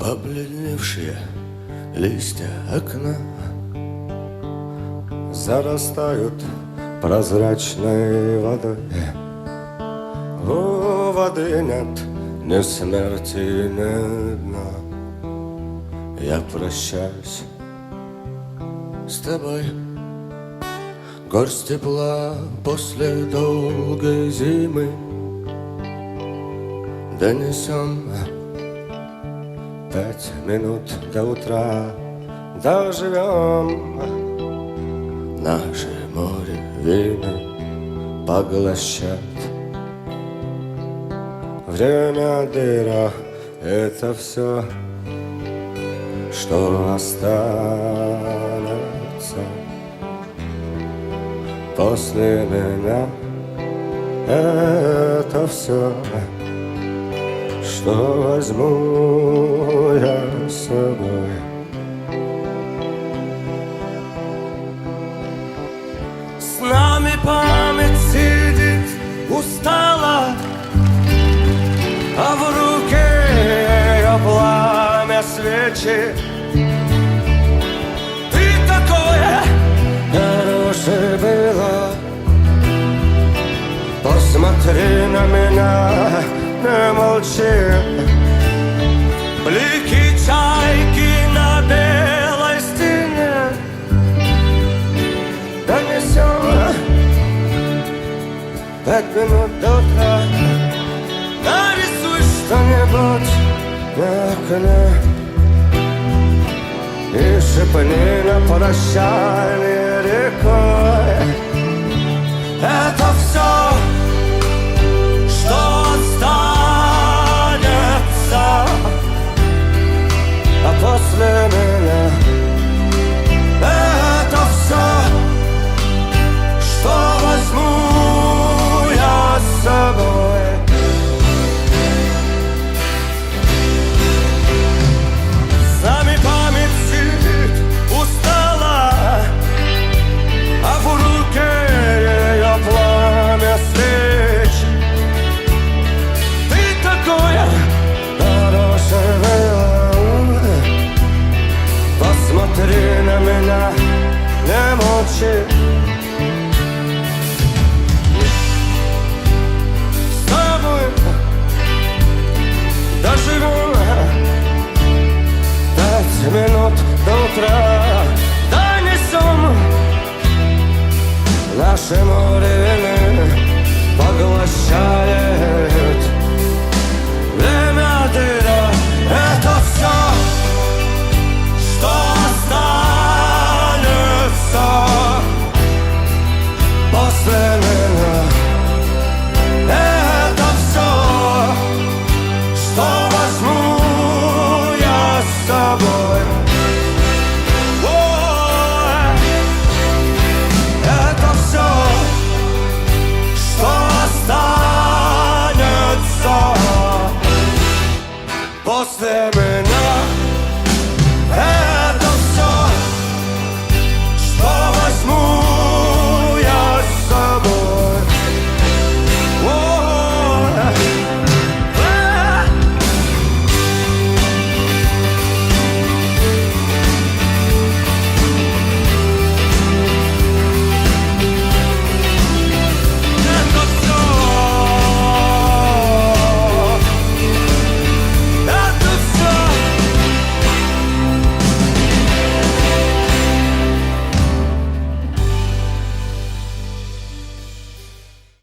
Обледеневшие листья окна зарастают прозрачной водой. У воды нет ни смерти, ни дна. Я прощаюсь с тобой. Горсть тепла после долгой зимы донесем 5 минут до утра. Доживем наше море время поглощает. Время дыра — это все, что останется после меня. Это все, что возьму я с собой. С нами память сидит устала, а в руке ее пламя свечи. Ты такое хорошее было, посмотри на меня, не молчи. Блики чайки на белой стене донесем 5 минут до утра. Нарисуй что-нибудь на окне и шепни на прощание рекой. Это все, что останется, а после меня. Это все, что возьму я с собой. С нами память сидит устала, а в руке ее пламя свечи. Ты такое хорошее было, посмотри на меня, не молчи. С тобой доживем 5 минут до утра. Донесем наше море поглощает. Время дыра — это все, что останется после меня. Это все, что возьму я с собой. Это все, что останется после меня.